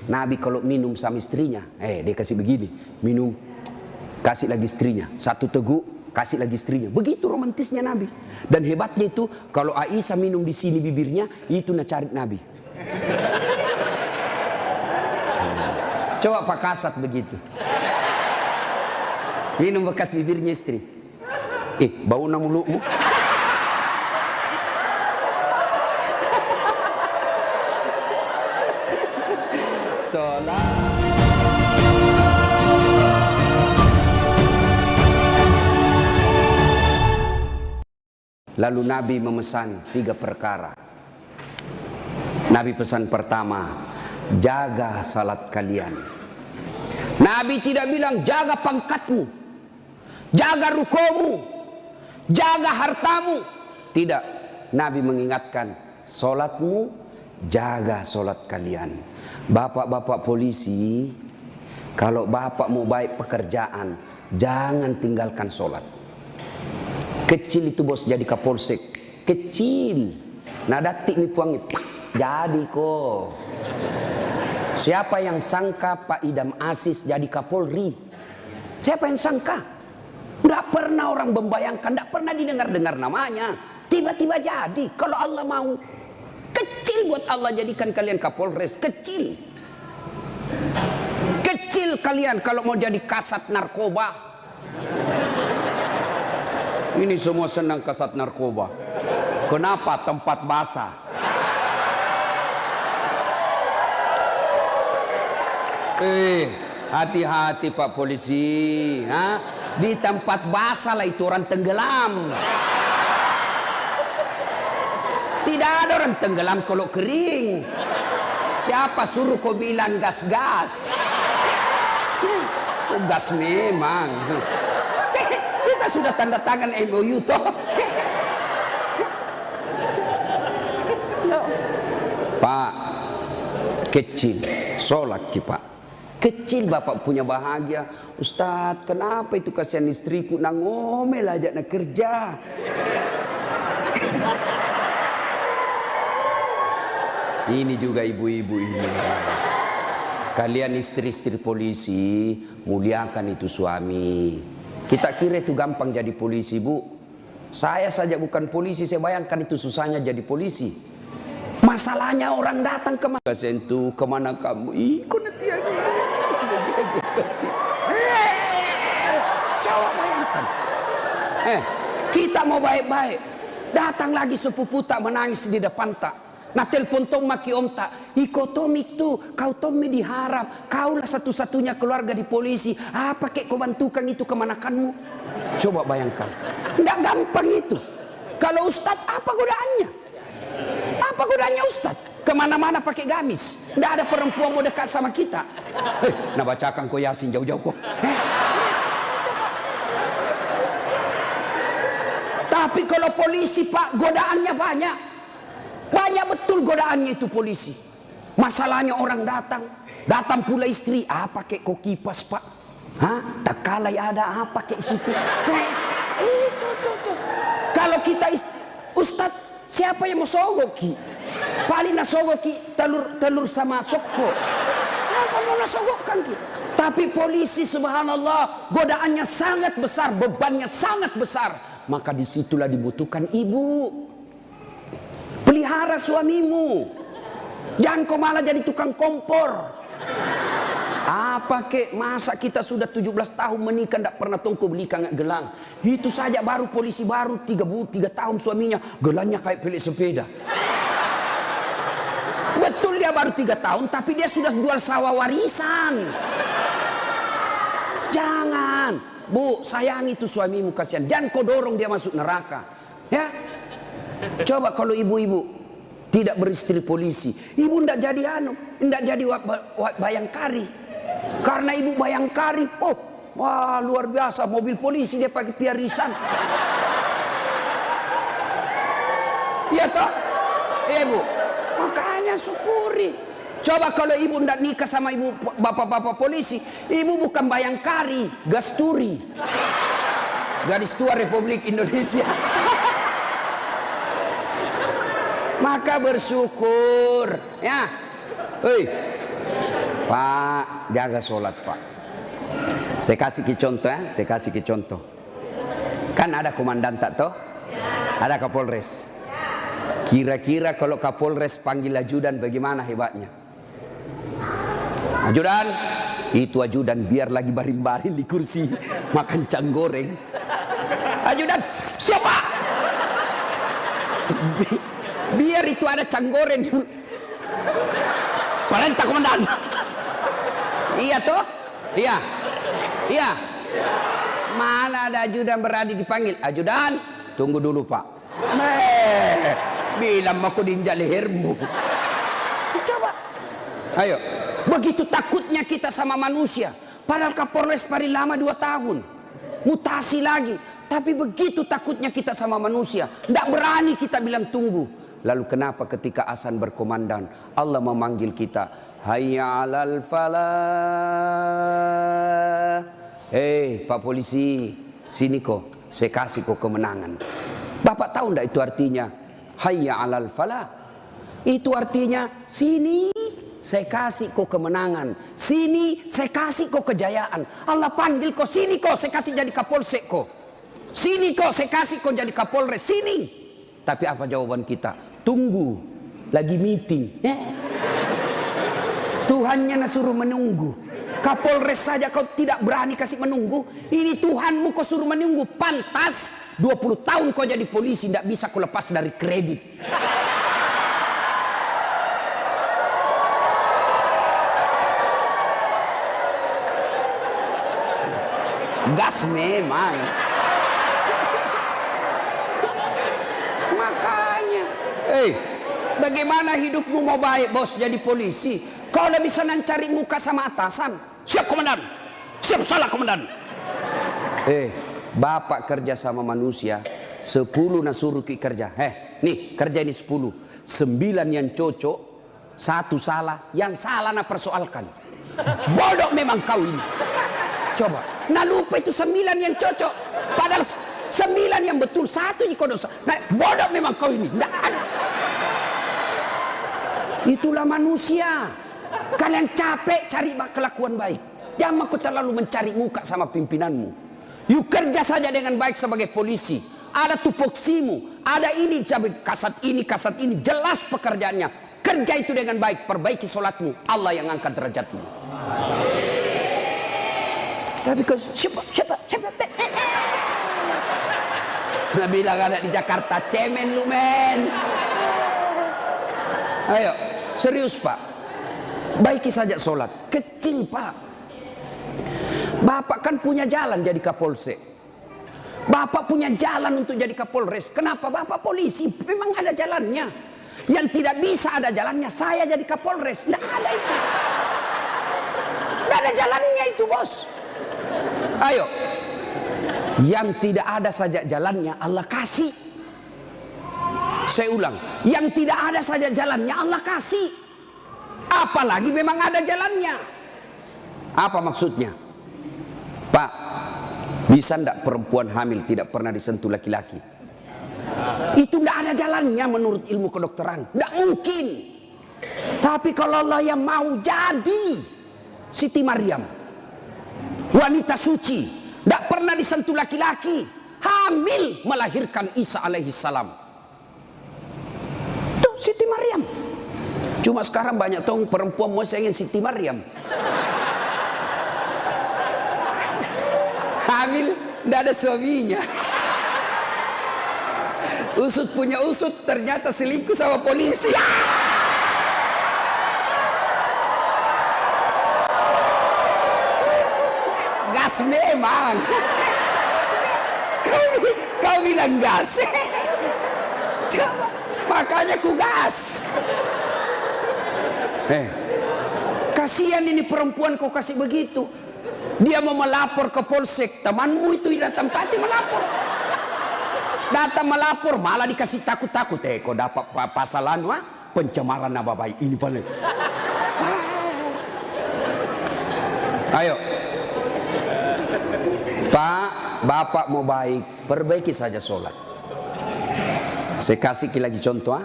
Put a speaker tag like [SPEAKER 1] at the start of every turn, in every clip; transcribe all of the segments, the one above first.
[SPEAKER 1] Nabi kalau minum sama istrinya, dia kasih begini, minum, kasih lagi istrinya, satu teguk, kasih lagi istrinya. Begitu romantisnya Nabi. Dan hebatnya itu, kalau Aisyah minum di sini bibirnya, itu cari Nabi. Coba Pak Kasat begitu. Minum bekas bibirnya istri. Bau mulutmu. Salat. Lalu Nabi memesan 3 perkara. Nabi pesan pertama, jaga salat kalian. Nabi tidak bilang jaga pangkatmu, jaga rukomu, jaga hartamu. Tidak. Nabi mengingatkan, salatmu, jaga salat kalian. Bapak-bapak polisi, kalau bapak mau baik pekerjaan, jangan tinggalkan salat. Kecil itu bos jadi kapolsek, kecil. Nah datik nih puangnya, jadi kok. Siapa yang sangka Pak Idam Aziz jadi Kapolri? Siapa yang sangka? Nggak pernah orang membayangkan, nggak pernah didengar-dengar namanya. Tiba-tiba jadi, kalau Allah mau. Kecil buat Allah jadikan kalian Kapolres, kecil. Kecil kalian kalau mau jadi kasat narkoba. Ini semua senang kasat narkoba. Kenapa? Tempat basah. Hati-hati Pak Polisi. Di tempat basah lah itu orang tenggelam. Tidak ada orang tenggelam kalau kering. Siapa suruh kau bilang gas-gas? Gas memang. Kita sudah tanda tangan MOU toh. Pak, kecil, sholat ki Pak. Kecil bapak punya bahagia. Ustadz, kenapa itu kasihan istriku ngomel aja nak kerja. Ini juga ibu-ibu ini. Kalian istri-istri polisi, muliakan itu suami. Kita kira itu gampang jadi polisi, Bu. Saya saja bukan polisi, saya bayangkan itu susahnya jadi polisi. Masalahnya orang datang kemana? Sentuh, kemana kamu? Kok nanti ada. Coba bayangkan. Kita mau baik-baik. Datang lagi sepupu tak menangis di depan tak. Nah telepon tong maki om tak. Iko Tomik tuh, kau Tommy diharap. Kaulah satu-satunya keluarga di polisi. Apa kek kau bantukan itu kemanakanmu? Coba bayangkan. Nggak gampang itu. Kalau Ustadz apa godaannya? Apa godaannya Ustadz? Kemana-mana pakai gamis. Nggak ada perempuan mau dekat sama kita. Nah bacakan kau Yasin jauh-jauh kok. Tapi kalau polisi Pak, godaannya banyak. Banyak betul godaannya itu polisi. Masalahnya orang datang pula istri, pakai kok kipas Pak? Tak kalai ada apa kayak situ? Itu tuh. Kalau kita Ustadz, siapa yang mau sogoki? Paling nasogoki telur sama soko. Apa mau nasogokkan ki? Tapi polisi subhanallah godaannya sangat besar, bebannya sangat besar. Maka disitulah dibutuhkan ibu. Pelihara suamimu. Jangan kau malah jadi tukang kompor. Apa kek, masa kita sudah 17 tahun menikah tidak pernah tongko beli gelang. Itu saja baru polisi baru 3 tahun suaminya gelangnya kayak pelik sepeda. Betul dia baru 3 tahun tapi dia sudah jual sawah warisan. Jangan, Bu, sayangi itu suamimu kasihan. Dan kau dorong dia masuk neraka. Ya. Coba kalau ibu-ibu tidak beristri polisi, ibu ndak jadi ndak jadi bayangkari. Karena ibu bayangkari, wah luar biasa mobil polisi dia pakai piarisan. Iya toh? Iya Bu. Makanya syukuri. Coba kalau ibu ndak nikah sama ibu bapak-bapak polisi, ibu bukan bayangkari, gasturi. Gadis tua Republik Indonesia. Maka bersyukur ya. Pak, jaga sholat Pak. Saya kasih ke contoh ya, saya kasih ke contoh. Kan ada komandan tak toh? Ada Kapolres. Kira-kira kalau Kapolres panggil ajudan bagaimana hebatnya? Ajudan, itu ajudan biar lagi baring-baring di kursi makan cang goreng. Ajudan, siapa? Biar itu ada cang goreng. Perintah komandan. Iya toh? Iya. Iya. Mana ada ajudan berani dipanggil? Ajudan, tunggu dulu Pak. Bilang aku diinjak lehermu. Coba. Ayo. Begitu takutnya kita sama manusia. Padahal Kapolres paling lama 2 tahun. Mutasi lagi. Tapi begitu takutnya kita sama manusia. Tidak berani kita bilang tunggu. Lalu kenapa ketika azan berkomandan Allah memanggil kita, hayya 'alal falah. Hei Pak polisi, sini kok, saya kasih kok kemenangan. Bapak tahu enggak itu artinya hayya 'alal falah? Itu artinya sini saya kasih kok kemenangan, sini saya kasih kok kejayaan. Allah panggil kok, sini kok saya kasih jadi Kapolsek kok, sini kok saya kasih kok jadi Kapolres, sini. Tapi apa jawaban kita? Tunggu, lagi meeting. Tuhannya suruh menunggu. Kapolres saja kau tidak berani kasih menunggu. Ini Tuhanmu kau suruh menunggu. Pantas 20 tahun kau jadi polisi, tidak bisa kau lepas dari kredit. Gas memang. Makanya, bagaimana hidupmu mau baik bos jadi polisi? Kau udah bisa cari muka sama atasan. Siap komandan, siap salah komandan. Bapak kerja sama manusia, 10 suruh ki kerja. Nih kerja ini 10, 9 yang cocok, 1 salah, yang salah persoalkan. Bodoh memang kau ini. Coba, lupa itu 9 yang cocok, padahal 9 yang betul, 1 jika dosa. Bodoh memang kau ini. Itulah manusia. Kalian capek cari kelakuan baik. Jangan kau terlalu mencari muka sama pimpinanmu. Yuk kerja saja dengan baik sebagai polisi. Ada tupoksimu, ada ini kasat ini, jelas pekerjaannya. Kerja itu dengan baik, perbaiki sholatmu, Allah yang angkat derajatmu. Tapi kau siapa? Nah bilang ada di Jakarta, cemen lu men. Ayo, serius Pak. Baiki saja sholat. Kecil Pak. Bapak kan punya jalan jadi Kapolsek. Bapak punya jalan untuk jadi Kapolres. Kenapa? Bapak polisi, memang ada jalannya. Yang tidak bisa ada jalannya, saya jadi Kapolres. Tidak ada itu. Tidak ada jalannya itu bos. Ayo. Yang tidak ada saja jalannya Allah kasih. Saya ulang, yang tidak ada saja jalannya Allah kasih. Apalagi memang ada jalannya. Apa maksudnya? Pak, bisa ndak perempuan hamil tidak pernah disentuh laki-laki? Itu ndak ada jalannya menurut ilmu kedokteran. Ndak mungkin. Tapi kalau Allah yang mau jadi Siti Maryam, wanita suci, ndak pernah disentuh laki-laki, hamil melahirkan Isa alaihi salam. Tuh Siti Maryam. Cuma sekarang banyak perempuan mau ingin Siti Maryam. Hamil, tidak ada suaminya. Usut punya usut, ternyata selingkuh sama polisi. Gas memang. Kau bilang gas. Coba, makanya ku gas. Kasihan ini perempuan kau kasih begitu. Dia mau melapor ke polsek, temanmu itu datang pati melapor. Datang melapor malah dikasih takut-takut. Kau dapat pasal pencemaran nama baik ini paling. Ayo. Pak, Bapak mau baik, perbaiki saja sholat. Saya kasih lagi contoh.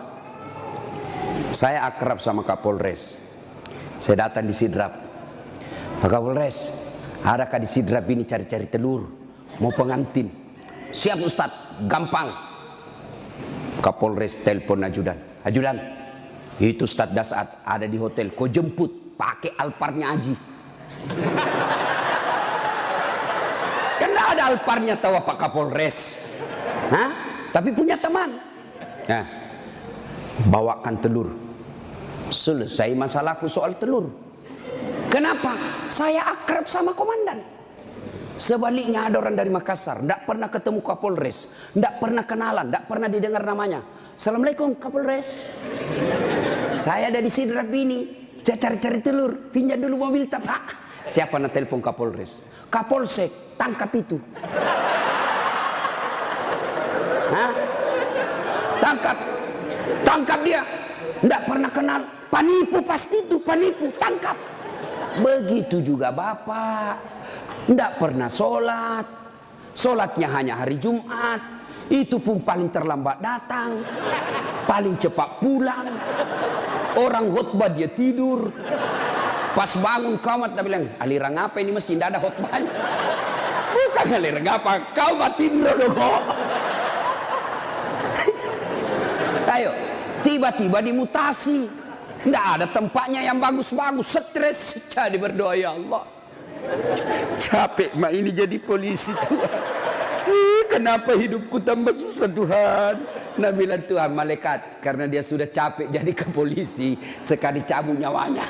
[SPEAKER 1] Saya akrab sama Kapolres. Saya datang di Sidrap. Pak Kapolres, adakah di Sidrap ini cari-cari telur, mau pengantin? Siap Ustadz, gampang. Kapolres telepon ajudan, ajudan, itu Ustadz Dasat ada di hotel, kau jemput pakai Alparnya Aji. Kan tidak ada Alparnya tahu Pak Kapolres, hah? Tapi punya teman. Nah, bawakan telur. Selesai masalahku soal telur. Kenapa? Saya akrab sama komandan. Sebaliknya ada orang dari Makassar, tidak pernah ketemu Kapolres, tidak pernah kenalan, tidak pernah didengar namanya. Assalamualaikum Kapolres. Saya ada di Sidrap ini, saya cari-cari telur, pinjam dulu mobil Pak. Siapa nak telepon Kapolres? Kapolsek, tangkap itu. Hah? Tangkap dia. Tidak pernah kenal, penipu pasti itu, penipu, tangkap. Begitu juga Bapak, tidak pernah sholat, sholatnya hanya hari Jumat, itu pun paling terlambat datang, paling cepat pulang. Orang khutbah dia tidur, pas bangun kamat dia bilang, aliran apa ini mesti tidak ada khutbahnya. Bukan aliran apa, kau tidur dong. Ayo, tiba-tiba dimutasi. Tidak ada tempatnya yang bagus-bagus, stres. Jadi berdoa, ya Allah, capek mak ini jadi polisi Tuhan. Kenapa hidupku tambah susah Tuhan? Nah bilang Tuhan, malaikat, karena dia sudah capek jadi ke polisi, sekali cabut nyawanya.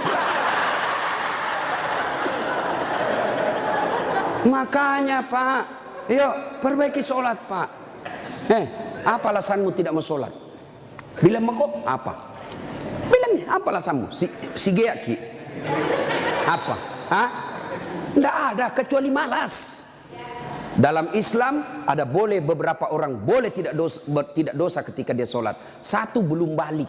[SPEAKER 1] Makanya Pak, yuk perbaiki sholat Pak. Apa alasanmu tidak mau sholat? Bilang kok apa? Bilangnya apa alasanmu? Si geaki. Apa? Hah? Tidak ada kecuali malas. Dalam Islam ada boleh beberapa orang boleh tidak dosa ketika dia sholat. Satu, belum balik.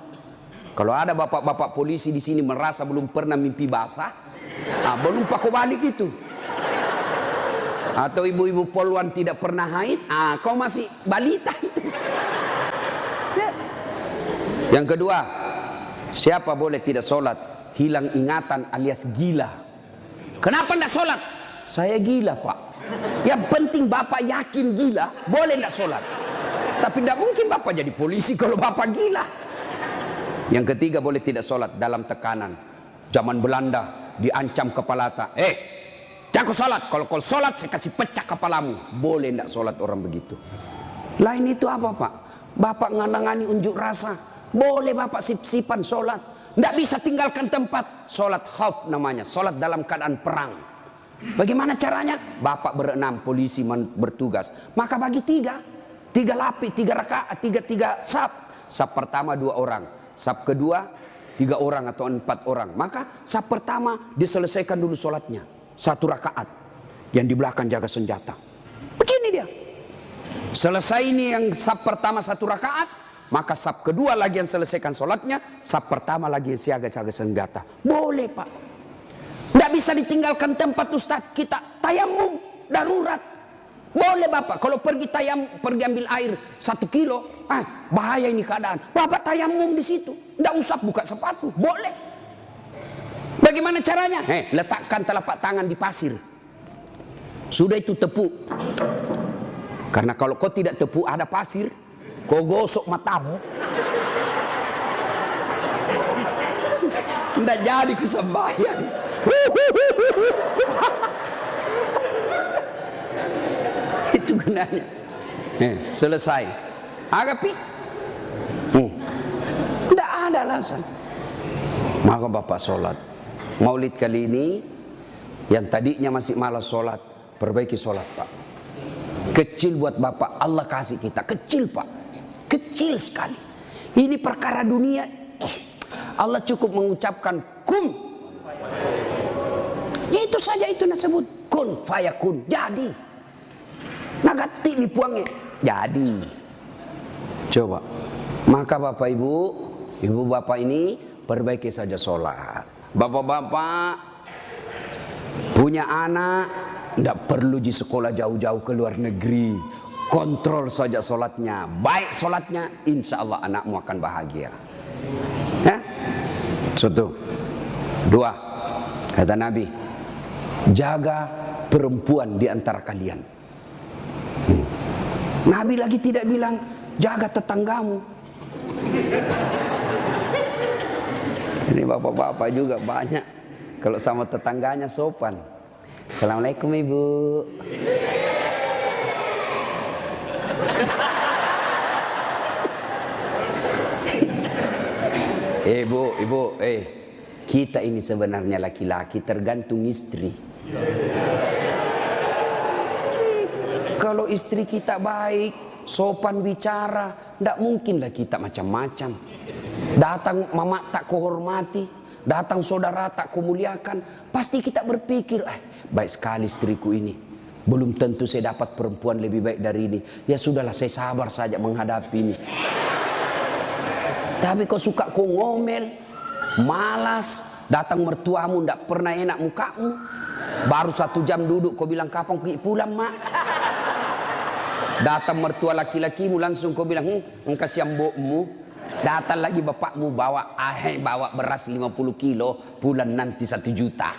[SPEAKER 1] Kalau ada bapak-bapak polisi di sini merasa belum pernah mimpi basah, belum pakai balik itu. Atau ibu-ibu poluan tidak pernah haid, kau masih balita itu. Yang kedua, siapa boleh tidak sholat? Hilang ingatan alias gila. Kenapa tidak sholat? Saya gila Pak. Yang penting Bapak yakin gila, boleh tidak sholat. Tapi tidak mungkin Bapak jadi polisi kalau Bapak gila. Yang ketiga, boleh tidak sholat dalam tekanan. Zaman Belanda diancam kepala tak. Jangan kau sholat. Kalau kau sholat saya kasih pecah kepalamu. Boleh tidak sholat orang begitu. Lain itu apa Pak? Bapak nganangani unjuk rasa. Boleh Bapak sip-sipan sholat. Tidak bisa tinggalkan tempat. Sholat khauf namanya. Sholat dalam keadaan perang. Bagaimana caranya? Bapak berenam, polisi bertugas. Maka bagi tiga lapis, 3 rakaat, tiga saf. Saf pertama 2 orang. Saf kedua 3 orang atau 4 orang. Maka saf pertama diselesaikan dulu sholatnya. 1 rakaat. Yang di belakang jaga senjata. Begini dia. Selesai ini yang saf pertama 1 rakaat. Maka saf kedua lagi yang selesaikan sholatnya, saf pertama lagi yang siaga-siaga senjata. Boleh Pak. Tidak bisa ditinggalkan tempat Ustaz. Kita tayamum darurat. Boleh Bapak. Kalau pergi ambil air 1 kilo, bahaya ini keadaan. Bapak tayamum di situ. Tidak usah buka sepatu. Boleh. Bagaimana caranya? Letakkan telapak tangan di pasir. Sudah itu tepuk. Karena kalau kau tidak tepuk ada pasir, kau gosok matamu, tidak jadi kesembahyang. Itu gunanya. Selesai. Agapi. Tidak ada alasan. Maka Bapak sholat. Maulid kali ini, yang tadinya masih malas sholat, perbaiki sholat Pak. Kecil buat Bapak, Allah kasih kita. Kecil Pak. Kecil sekali. Ini perkara dunia. Allah cukup mengucapkan kun. Ya itu saja itu disebut kun fayakun. Jadi. Nagati lipuangnya. Jadi. Coba. Maka Bapak Ibu Bapak ini perbaiki saja sholat. Bapak-bapak punya anak, tidak perlu di sekolah jauh-jauh ke luar negeri. Kontrol saja sholatnya. Baik sholatnya, insya Allah anakmu akan bahagia. Ya? 1. 2. Kata Nabi, Jaga perempuan di antara kalian. Nabi lagi tidak bilang jaga tetanggamu. Ini bapak-bapak juga banyak kalau sama tetangganya sopan. Assalamualaikum ibu. Ibu, kita ini sebenarnya laki-laki tergantung istri. Kalau istri kita baik, sopan bicara, tidak mungkinlah kita macam-macam. Datang mama tak kuhormati, datang saudara tak kumuliakan, pasti kita berpikir, baik sekali istriku ini. Belum tentu saya dapat perempuan lebih baik dari ini. Ya sudahlah, saya sabar saja menghadapi ini. Tapi kau suka kau ngomel, malas, datang mertuamu tidak pernah enak mukamu. Baru 1 jam duduk kau bilang kapan pulang mak. Datang mertua laki-lakimu langsung kau bilang kasih mbokmu. Datang lagi bapakmu bawa beras 50 kilo, pulang nanti 1 juta.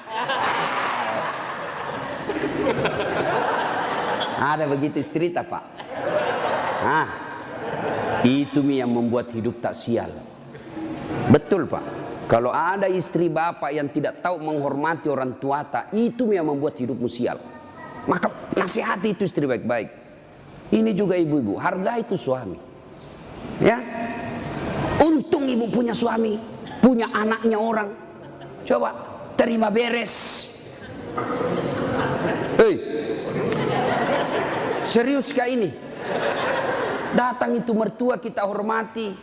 [SPEAKER 1] Ada begitu istri tak pak? Itu yang membuat hidup tak sial. Betul pak. Kalau ada istri bapak yang tidak tahu menghormati orang tua tak, itu yang membuat hidupmu sial. Maka nasihati itu istri baik-baik. Ini juga ibu-ibu, hargai itu suami. Ya, untung ibu punya suami, punya anaknya orang. Coba terima beres. Serius kah ini? Datang itu mertua kita hormati,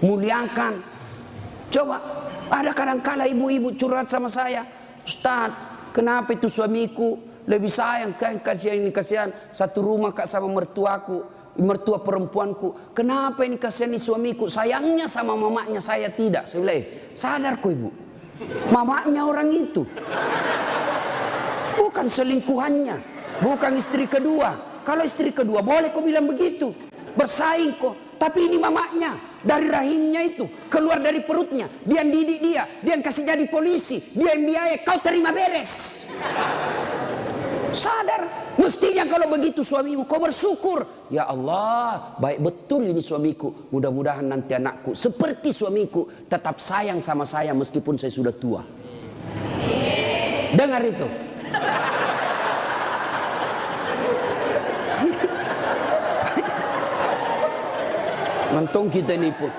[SPEAKER 1] muliakan. Coba, ada kadang-kala ibu-ibu curhat sama saya, Ustadz, kenapa itu suamiku lebih sayang, kasihan satu rumah kak sama mertuaku, mertua perempuanku. Kenapa ini kasihan suamiku, sayangnya sama mamanya saya tidak. Saya bilang, sadar kok ibu, mamanya orang itu, bukan selingkuhannya, bukan istri kedua. Kalau istri kedua boleh kau bilang begitu, bersaing kok. Tapi ini mamanya, dari rahimnya itu, keluar dari perutnya, dia yang didik dia yang kasih jadi polisi, dia yang biaya, kau terima beres. Sadar, mestinya kalau begitu suamimu kau bersyukur. Ya Allah, baik betul ini suamiku. Mudah-mudahan nanti anakku seperti suamiku, tetap sayang sama saya meskipun saya sudah tua. Dengar itu. Mentong kita ini pun.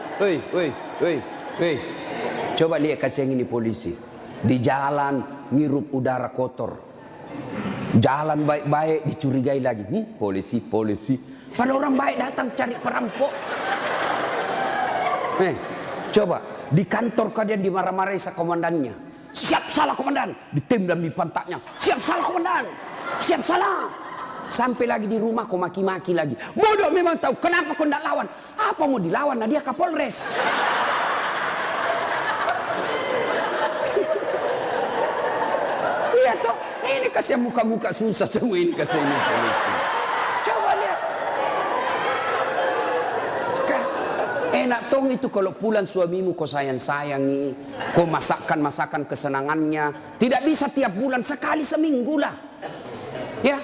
[SPEAKER 1] Coba lihat kasih yang ini polisi. Di jalan ngirup udara kotor. Jalan baik-baik dicurigai lagi. Polisi. Pada orang baik datang cari perampok. Coba di kantor kalian dimarah-marahi sa komandannya. Siap salah komandan, ditendang di pantatnya. Siap salah komandan, siap salah. Sampai lagi di rumah kau maki-maki lagi. Bodoh memang tahu kenapa kau tidak lawan. Apa mau dilawan? Nah dia Kapolres. Lihat toh, ini kasih muka-muka susah semua ini kasih ini polisi. Coba lihat. Enak tong itu kalau pulang suamimu kau sayang-sayangi, kau masakan kesenangannya. Tidak bisa tiap bulan, sekali seminggu lah. Ya.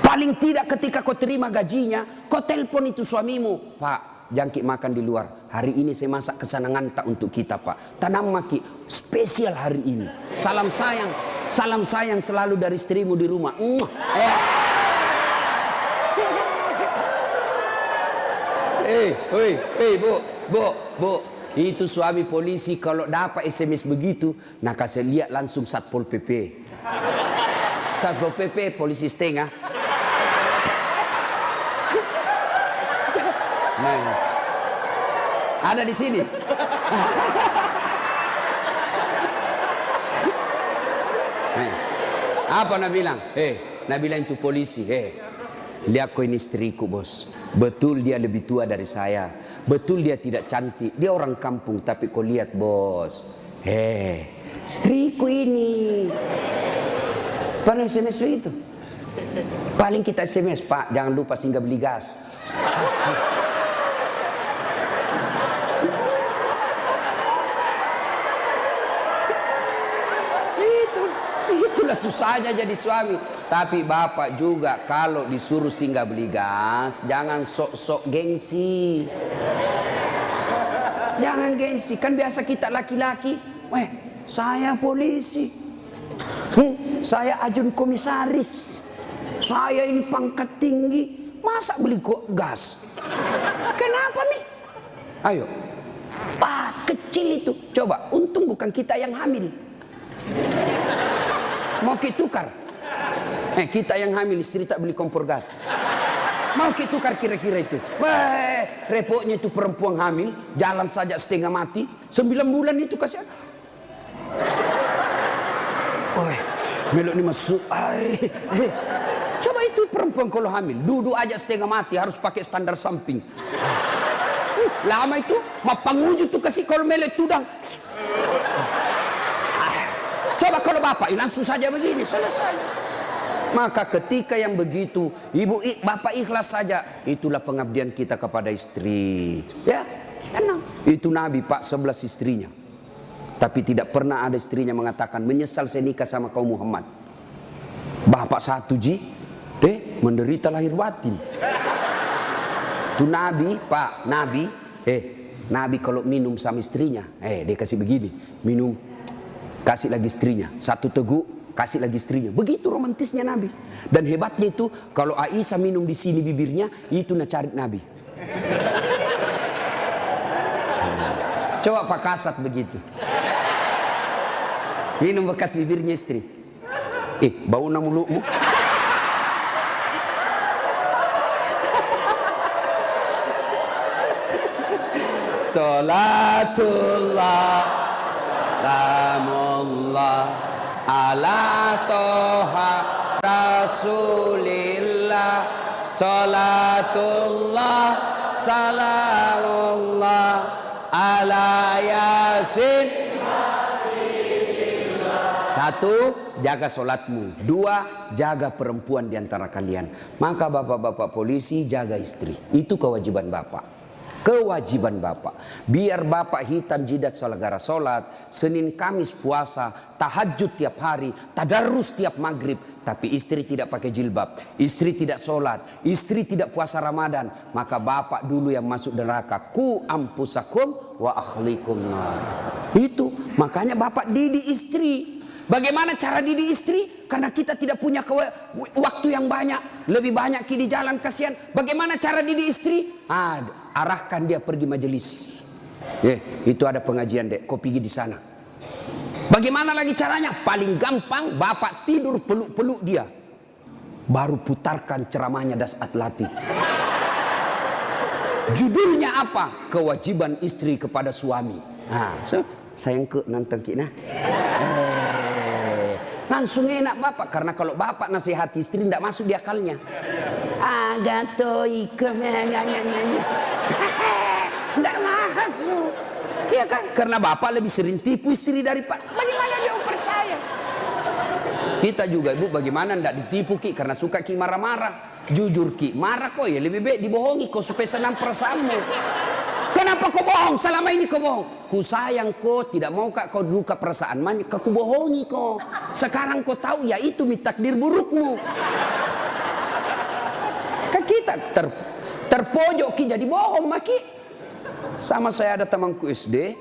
[SPEAKER 1] Paling tidak ketika kau terima gajinya, kau telepon itu suamimu. Pak, jangkit makan di luar. Hari ini saya masak kesenangan tak untuk kita pak. Tanam maki spesial hari ini. Salam sayang selalu dari istrimu di rumah. Bu, itu suami polisi kalau dapat SMS begitu, nah kasih lihat langsung Satpol PP. Satpol PP polisi setengah. Nah, ada di sini. Apa nak bilang? Nak bilang itu polisi. Lihat kau ini istriku bos. Betul dia lebih tua dari saya. Betul dia tidak cantik. Dia orang kampung. Tapi kau lihat bos. Istriku ini. Pernah SMS begitu? Paling kita SMS, Pak, jangan lupa singgah beli gas. itulah susahnya jadi suami. Tapi bapak juga kalau disuruh singgah beli gas, jangan sok-sok gengsi. Jangan gengsi. Kan biasa kita laki-laki, saya polisi, saya ajun komisaris, saya ini pangkat tinggi, masa beli gas? Kenapa nih? Ayo, kecil itu. Coba, untung bukan kita yang hamil. Mau kita tukar? Kita yang hamil, istri tak beli kompor gas. Mau kita tukar kira-kira itu? Repotnya itu perempuan hamil, jalan saja setengah mati, 9 bulan itu kasihan. Melok ni masuk. Coba itu perempuan kalau hamil, duduk aja setengah mati, harus pakai standar samping. Lama itu, mapanguju tuh kasih kalau melek tudang. Coba kalau bapak, langsung saja begini, selesai. Maka ketika yang begitu, bapak ikhlas saja. Itulah pengabdian kita kepada istri. Ya, tenang. Itu Nabi Pak 11 istrinya. Tapi tidak pernah ada istrinya mengatakan menyesal saya nikah sama kau Muhammad. Bapak satu menderita lahir batin. Itu Nabi Pak, Nabi kalau minum sama istrinya, dia kasih begini, minum, kasih lagi istrinya, satu teguk, kasih lagi istrinya. Begitu romantisnya Nabi. Dan hebatnya itu, kalau Aisyah minum di sini bibirnya, itu cari Nabi. Coba Pak Kasat begitu. Minum bekas bibirnya istri. Bau mulutmu. Salatullah Salamullah ala toha Rasulillah. Salatullah Salamullah ala Yasin. Satu, jaga solatmu. Dua, jaga perempuan di antara kalian. Maka bapak-bapak polisi jaga istri. Itu kewajiban bapak. Kewajiban bapak. Biar bapak hitam jidat gara solat, Senin Kamis puasa, tahajud tiap hari, tadarus tiap maghrib. Tapi istri tidak pakai jilbab, istri tidak solat, istri tidak puasa Ramadan. Maka bapak dulu yang masuk neraka. Ku ampusakum wa akhlikum nar. Itu makanya bapak didik istri. Bagaimana cara didik istri? Karena kita tidak punya waktu yang banyak. Lebih banyak di jalan, kasihan. Bagaimana cara didik istri? Arahkan dia pergi majelis. Itu ada pengajian dek, kau pergi di sana. Bagaimana lagi caranya? Paling gampang, bapak tidur peluk-peluk dia. Baru putarkan ceramahnya Dasat Latif. Judulnya apa? Kewajiban istri kepada suami. Sayang ke nonton kita. Langsung enak bapak. Karena kalau bapak nasihati istri tidak masuk di akalnya. Tidak masuk. Iya kan? Karena bapak lebih sering tipu istri daripada. Bagaimana dia percaya? Kita juga ibu bagaimana tidak ditipu Ki. Karena suka Ki marah-marah. Jujur Ki, marah kok ya lebih baik dibohongi kau supaya senang perasaanmu. Kenapa kau bohong? Selama ini kau bohong. Ku sayang kau, tidak mau kau luka perasaan man, kau bohongi kau. Sekarang kau tahu ya itu takdir burukmu. Kan kita terpojok Ki jadi bohong maki. Sama saya ada temanku SD,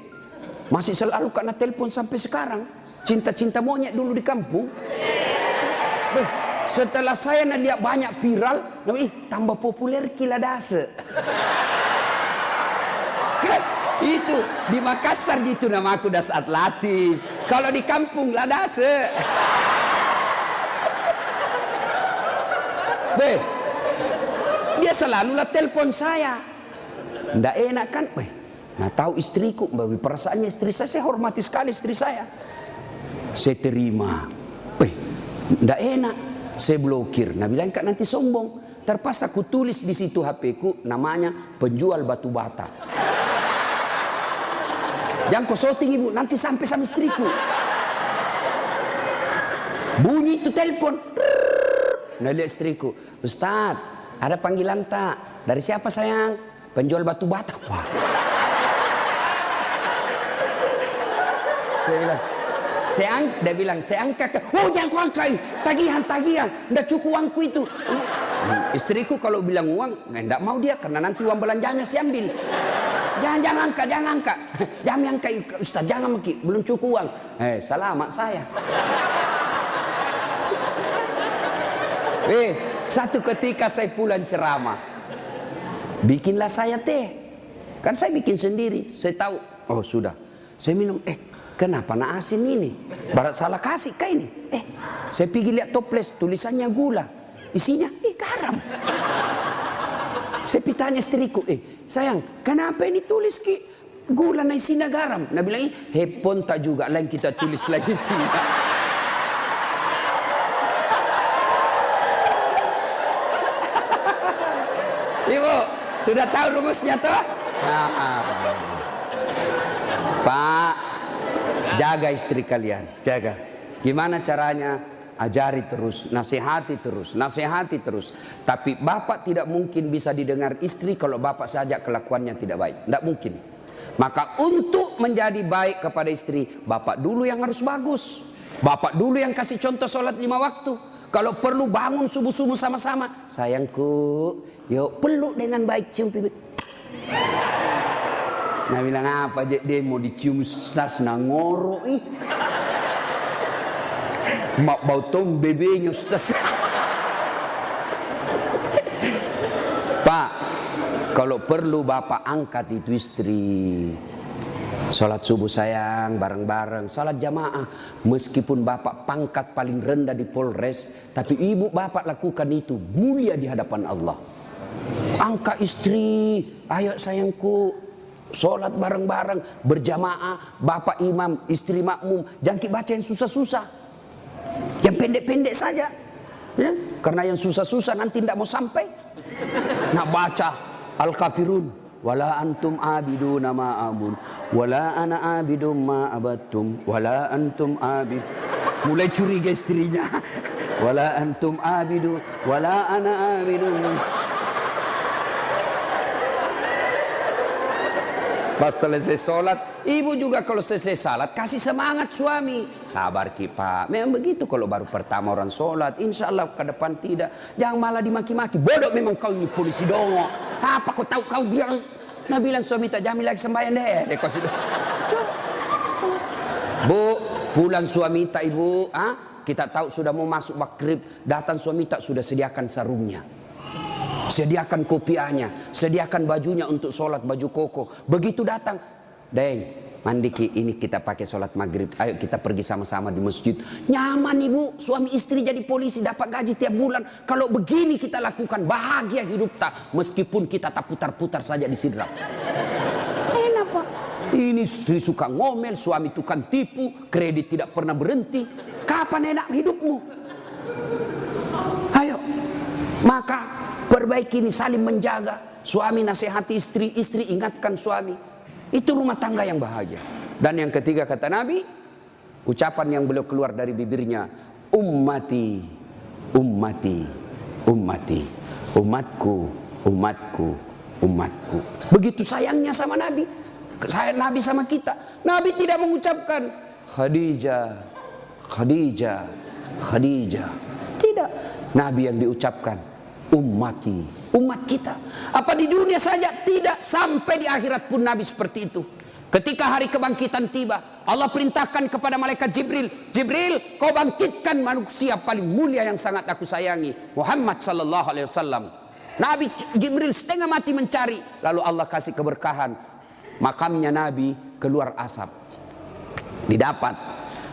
[SPEAKER 1] masih selalu kena telepon sampai sekarang. Cinta-cinta monyet dulu di kampung. Setelah saya lihat banyak viral, tambah populer Ki Ladase. Itu di Makassar gitu nama aku Dasat Latif. Kalau di kampung Ladase. Dia selalu lah telepon saya. Nggak enak kan? Nah tahu istriku, perasaannya istri saya hormati sekali istri saya. Saya terima. Nggak enak. Saya blokir. Nah bilang kak nanti sombong. Terpaksa ku tulis di situ HP-ku namanya penjual batu bata. Jangan kau shooting ibu, nanti sampai sama istriku. Bunyi itu telepon. Nah lihat istriku, Ustaz, ada panggilan tak? Dari siapa sayang? Penjual batu bata. Wah. Saya bilang, Dia bilang, saya angkat. Oh jangan kau angkat, tagihan, nggak cukup uangku itu. Istriku kalau bilang uang, nggak mau dia karena nanti uang belanjanya saya ambil. Jangan angkat. Jangan angkat, Ustaz, jangan maki, belum cukup uang. Selamat saya. Satu ketika saya pulang ceramah, bikinlah saya teh. Kan saya bikin sendiri, saya tahu. Oh sudah, saya minum. Kenapa nak asin ini? Barat salah kasih kah ini? Saya pergi lihat toples, tulisannya gula. Isinya, garam. Saya tanya istriku, sayang, kenapa ini tulis gula na isinya garam? Nah bilang, hepon tak juga, lain kita tulis lagi isinya. Ibu, sudah tahu rumusnya toh? Pak, jaga istri kalian, jaga. Gimana caranya? Ajari terus, nasihati terus. Tapi bapak tidak mungkin bisa didengar istri kalau bapak saja kelakuannya tidak baik. Tidak mungkin. Maka untuk menjadi baik kepada istri, bapak dulu yang harus bagus. Bapak dulu yang kasih contoh sholat 5 waktu. Kalau perlu bangun subuh-subuh sama-sama. Sayangku, yuk peluk dengan baik, cium pipi. Nah bilang apa dia mau dicium stas ngoro mak bau tong bebenya Ustaz. Pak, kalau perlu bapak angkat itu istri. Salat subuh sayang, bareng-bareng, salat jamaah. Meskipun bapak pangkat paling rendah di Polres, tapi ibu bapak lakukan itu mulia di hadapan Allah. Angkat istri, ayo sayangku, salat bareng-bareng, berjamaah, bapak imam, istri makmum. Jangan baca yang susah-susah. Yang pendek-pendek saja, ya? Karena yang susah-susah nanti tidak mau sampai. Nak baca Al-Kafirun, wala antum abiduna ma abun, wala ana abidum ma abattum, wala antum abid. Mulai curiga istrinya. Wala antum abidu, wala ana abidum. Pas selesai sholat, ibu juga kalau selesai sholat kasih semangat suami. Sabar Ki Pak, memang begitu kalau baru pertama orang sholat. Insya Allah ke depan tidak. Jangan malah dimaki-maki. Bodoh memang kau ini polisi dongo. Apa kau tahu kau bilang? Nah bilang suami tak jamin lagi sembahyang deh. Kau sudah. Bu, pulang suami tak ibu. Kita tahu sudah mau masuk maghrib. Datang suami tak sudah sediakan sarungnya. Sediakan kopiahnya, sediakan bajunya untuk sholat, baju koko. Begitu datang, Deng, mandi Ki, ini kita pakai sholat maghrib. Ayo kita pergi sama-sama di masjid. Nyaman ibu, suami istri jadi polisi, dapat gaji tiap bulan. Kalau begini kita lakukan, bahagia hidup tak. Meskipun kita tak putar-putar saja di sidrap. Enak Pak. Ini istri suka ngomel, suami tukang tipu, kredit tidak pernah berhenti. Kapan enak hidupmu? Ayo, maka perbaiki ini, saling menjaga. Suami nasihati istri, istri ingatkan suami. Itu rumah tangga yang bahagia. Dan yang ketiga kata Nabi, ucapan yang beliau keluar dari bibirnya, ummati, ummati, ummati, umatku, umatku, umatku. Begitu sayangnya sama Nabi. Sayang Nabi sama kita. Nabi tidak mengucapkan Khadijah, Khadijah, Khadijah. Tidak. Nabi yang diucapkan ummati, umat kita. Apa di dunia saja tidak, sampai di akhirat pun Nabi seperti itu. Ketika hari kebangkitan tiba, Allah perintahkan kepada malaikat Jibril, Jibril, kau bangkitkan manusia paling mulia yang sangat aku sayangi, Muhammad sallallahu alaihi wasallam. Nabi Jibril setengah mati mencari, lalu Allah kasih keberkahan. Makamnya Nabi keluar asap. Didapat.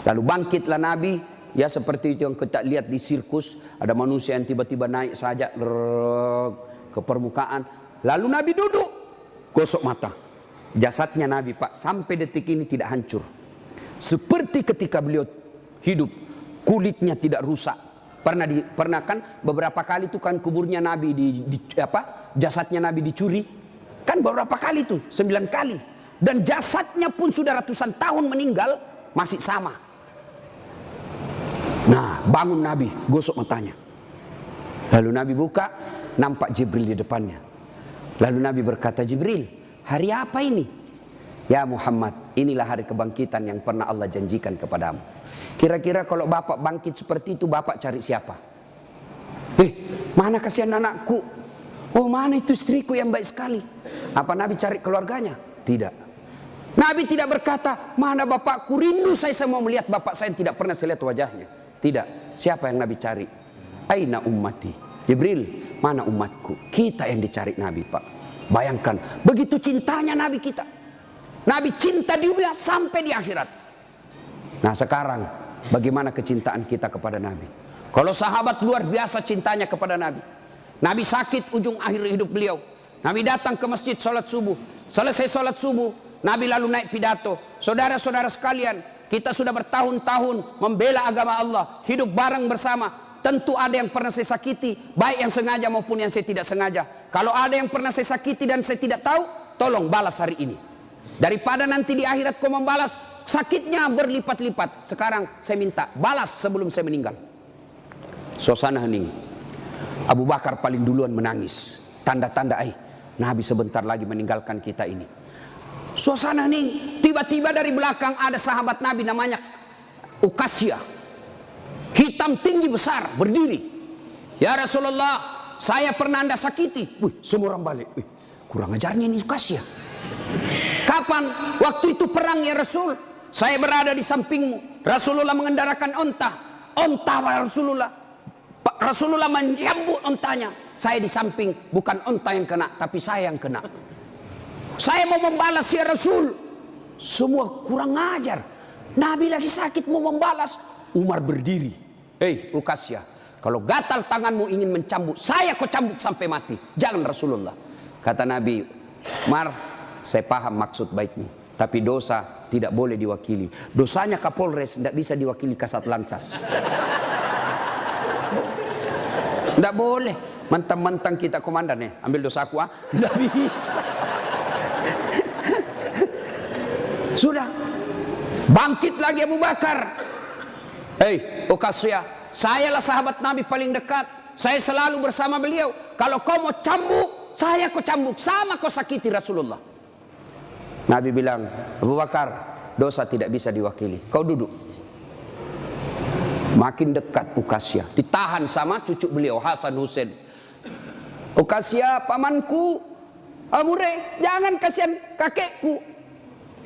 [SPEAKER 1] Lalu bangkitlah Nabi. Ya seperti itu yang kita lihat di sirkus. Ada manusia yang tiba-tiba naik saja ke permukaan. Lalu Nabi duduk. Gosok mata. Jasadnya Nabi Pak sampai detik ini tidak hancur. Seperti ketika beliau hidup. Kulitnya tidak rusak. Pernah kan beberapa kali itu kan kuburnya Nabi jasadnya Nabi dicuri. Kan beberapa kali itu 9 kali. Dan jasadnya pun sudah ratusan tahun meninggal. Masih sama. Nah, bangun Nabi, gosok matanya. Lalu Nabi buka, nampak Jibril di depannya. Lalu Nabi berkata, Jibril, hari apa ini? Ya Muhammad, inilah hari kebangkitan yang pernah Allah janjikan kepadamu. Kira-kira kalau bapak bangkit seperti itu, bapak cari siapa? Mana kasihan anakku? Oh, mana itu istriku yang baik sekali? Apa Nabi cari keluarganya? Tidak. Nabi tidak berkata, mana bapakku, rindu saya mau melihat bapak saya yang tidak pernah saya lihat wajahnya. Tidak. Siapa yang Nabi cari? Aina ummati. Jibril, mana umatku? Kita yang dicari Nabi, Pak. Bayangkan, begitu cintanya Nabi kita. Nabi cinta di dunia sampai di akhirat. Nah sekarang, bagaimana kecintaan kita kepada Nabi? Kalau sahabat luar biasa cintanya kepada Nabi. Nabi sakit ujung akhir hidup beliau. Nabi datang ke masjid sholat subuh. Selesai sholat subuh, Nabi lalu naik pidato. Saudara-saudara sekalian, kita sudah bertahun-tahun membela agama Allah, hidup bareng bersama. Tentu ada yang pernah saya sakiti, baik yang sengaja maupun yang saya tidak sengaja. Kalau ada yang pernah saya sakiti dan saya tidak tahu, tolong balas hari ini. Daripada nanti di akhirat kau membalas, sakitnya berlipat-lipat. Sekarang saya minta balas sebelum saya meninggal. Suasana hening. Abu Bakar paling duluan menangis. Tanda-tanda Nabi sebentar lagi meninggalkan kita ini. Suasana hening. Tiba-tiba dari belakang ada sahabat Nabi namanya Uqasyah. Hitam tinggi besar berdiri. Ya Rasulullah, saya pernah Anda sakiti. Semua orang balik. Kurang ajarnya ini Uqasyah. Kapan? Waktu itu perang ya Rasul. Saya berada di sampingmu. Rasulullah mengendarakan onta. Onta Rasulullah. Rasulullah menjambut ontanya. Saya di samping, bukan onta yang kena, tapi saya yang kena. Saya mau membalas ya Rasul. Semua kurang ajar. Nabi lagi sakit mau membalas. Umar berdiri. Uqasyah, kalau gatal tanganmu ingin mencambuk, saya kau cambuk sampai mati. Jangan Rasulullah. Kata Nabi, Umar, saya paham maksud baikmu, tapi dosa tidak boleh diwakili. Dosanya Kapolres tidak bisa diwakili Kasat Lantas. Tidak boleh. Mentang-mentang kita komandan ambil dosaku tidak bisa. Sudah bangkit lagi Abu Bakar. Uqasyah, sayalah sahabat Nabi paling dekat. Saya selalu bersama beliau. Kalau kau mau cambuk, saya kau cambuk. Sama kau sakiti Rasulullah. Nabi bilang, Abu Bakar, dosa tidak bisa diwakili. Kau duduk. Makin dekat Uqasyah. Ditahan sama cucu beliau, Hasan Husain. Uqasyah, pamanku. Amure, jangan kasihan kakekku.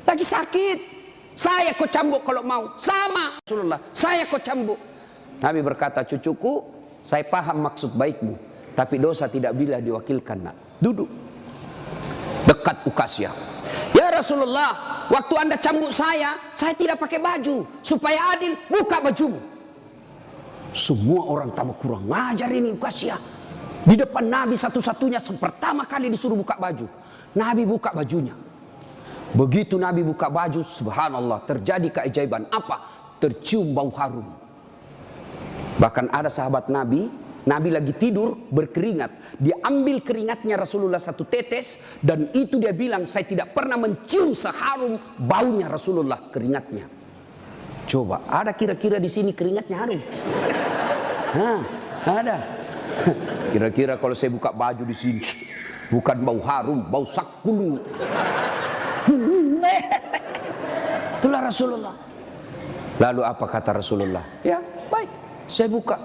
[SPEAKER 1] Lagi sakit. Saya kau cambuk kalau mau. Sama Rasulullah, saya kau cambuk. Nabi berkata, cucuku, saya paham maksud baikmu, tapi dosa tidak bila diwakilkan. Nak, duduk dekat Uqasyah. Ya Rasulullah, waktu Anda cambuk saya tidak pakai baju. Supaya adil, buka bajumu. Semua orang tambah kurang ngajar ini Uqasyah. Di depan Nabi satu-satunya pertama kali disuruh buka baju. Nabi buka bajunya. Begitu Nabi buka baju, subhanallah, terjadi keajaiban. Apa? Tercium bau harum. Bahkan ada sahabat Nabi, Nabi lagi tidur berkeringat. Dia ambil keringatnya Rasulullah satu tetes, dan itu dia bilang, saya tidak pernah mencium seharum baunya Rasulullah keringatnya. Coba, ada kira-kira di sini keringatnya harum? Ada. Kira-kira kalau saya buka baju di sini, bukan bau harum, bau sakulu. Itulah Rasulullah. Lalu apa kata Rasulullah? Ya baik, saya buka.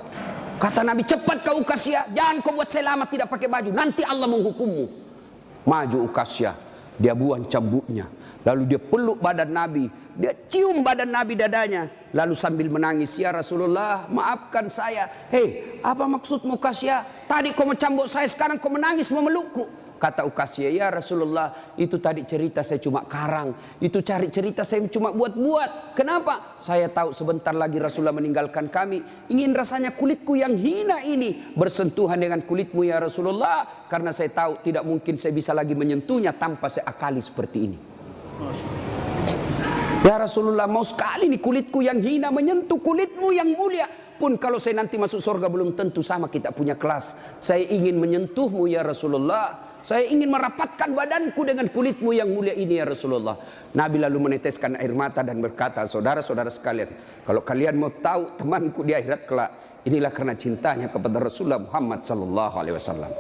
[SPEAKER 1] Kata Nabi, cepat kau Uqasyah, jangan kau buat saya lama tidak pakai baju, nanti Allah menghukummu. Maju Uqasyah, dia buang cambuknya. Lalu dia peluk badan Nabi, dia cium badan Nabi dadanya. Lalu sambil menangis, ya Rasulullah, maafkan saya. Apa maksudmu Uqasyah? Tadi kau mencambuk saya, sekarang kau menangis memelukku. Kata Uqasyah, ya Rasulullah, itu tadi cerita saya cuma karang. Itu cari cerita saya cuma buat-buat. Kenapa? Saya tahu sebentar lagi Rasulullah meninggalkan kami. Ingin rasanya kulitku yang hina ini bersentuhan dengan kulitmu ya Rasulullah. Karena saya tahu tidak mungkin saya bisa lagi menyentuhnya tanpa saya akali seperti ini. Ya Rasulullah, mau sekali nih kulitku yang hina menyentuh kulitmu yang mulia. Pun kalau saya nanti masuk surga belum tentu sama kita punya kelas. Saya ingin menyentuhmu ya Rasulullah. Saya ingin merapatkan badanku dengan kulitmu yang mulia ini ya Rasulullah. Nabi lalu meneteskan air mata dan berkata, saudara-saudara sekalian, kalau kalian mau tahu temanku di akhirat kelak, inilah karena cintanya kepada Rasulullah Muhammad sallallahu alaihi wasallam.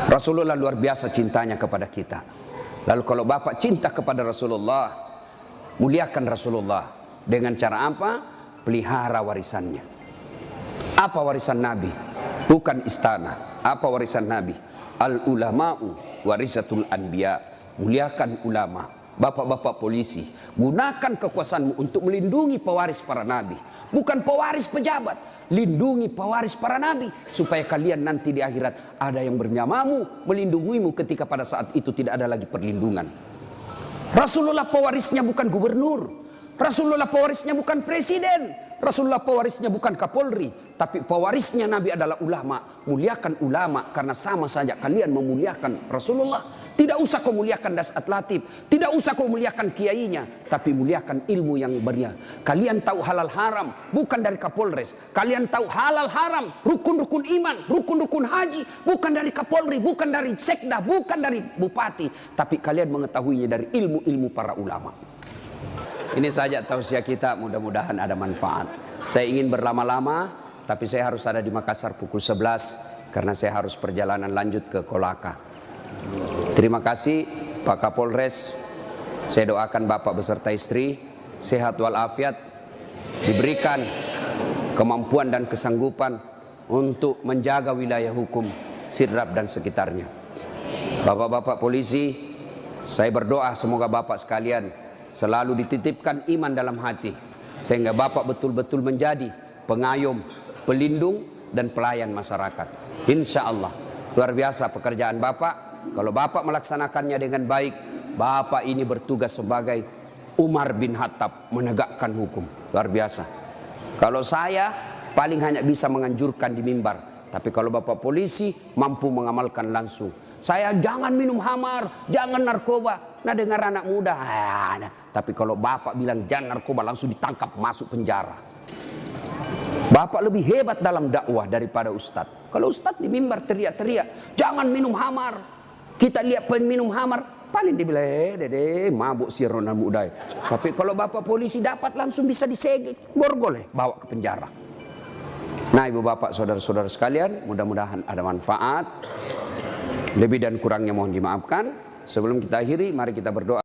[SPEAKER 1] Rasulullah luar biasa cintanya kepada kita. Lalu kalau bapak cinta kepada Rasulullah, muliakan Rasulullah. Dengan cara apa? Pelihara warisannya. Apa warisan Nabi? Bukan istana. Apa warisan Nabi? Al ulama'u warisatul anbiya. Muliakan ulama. Bapak-bapak polisi, gunakan kekuasaanmu untuk melindungi pewaris para nabi, bukan pewaris pejabat. Lindungi pewaris para nabi supaya kalian nanti di akhirat ada yang bersamamu, melindungimu ketika pada saat itu tidak ada lagi perlindungan. Rasulullah pewarisnya bukan gubernur, Rasulullah pewarisnya bukan presiden, Rasulullah pewarisnya bukan Kapolri, tapi pewarisnya Nabi adalah ulama. Muliakan ulama karena sama saja kalian memuliakan Rasulullah. Tidak usah kau muliakan dasat latif, tidak usah kau muliakan kiainya, tapi muliakan ilmu yang beria. Kalian tahu halal haram bukan dari Kapolres, kalian tahu halal haram, rukun-rukun iman, rukun-rukun haji bukan dari Kapolri, bukan dari sekda, bukan dari bupati, tapi kalian mengetahuinya dari ilmu-ilmu para ulama. Ini saja tausiah kita, mudah-mudahan ada manfaat. Saya ingin berlama-lama, tapi saya harus ada di Makassar pukul 11 karena saya harus perjalanan lanjut ke Kolaka. Terima kasih Pak Kapolres. Saya doakan Bapak beserta istri sehat walafiat, diberikan kemampuan dan kesanggupan untuk menjaga wilayah hukum Sidrap dan sekitarnya. Bapak-bapak polisi, saya berdoa semoga Bapak sekalian selalu dititipkan iman dalam hati, sehingga Bapak betul-betul menjadi pengayom, pelindung, dan pelayan masyarakat. Insya Allah, luar biasa pekerjaan Bapak. Kalau Bapak melaksanakannya dengan baik, Bapak ini bertugas sebagai Umar bin Khattab, menegakkan hukum. Luar biasa. Kalau saya paling hanya bisa menganjurkan di mimbar, tapi kalau Bapak polisi mampu mengamalkan langsung. Saya jangan minum khamar, jangan narkoba. Nah, dengar anak muda, tapi kalau Bapak bilang jangan narkoba, langsung ditangkap masuk penjara. Bapak lebih hebat dalam dakwah daripada ustadz. Kalau ustadz di mimbar teriak-teriak, jangan minum khamar. Kita lihat peminum khamar, paling dibilang, dede, mabuk si Ronald Mudai. Tapi kalau Bapak polisi dapat langsung bisa disegit, borgol, bawa ke penjara. Nah, ibu bapak, saudara-saudara sekalian, mudah-mudahan ada manfaat. Lebih dan kurangnya mohon dimaafkan. Sebelum kita akhiri, mari kita berdoa.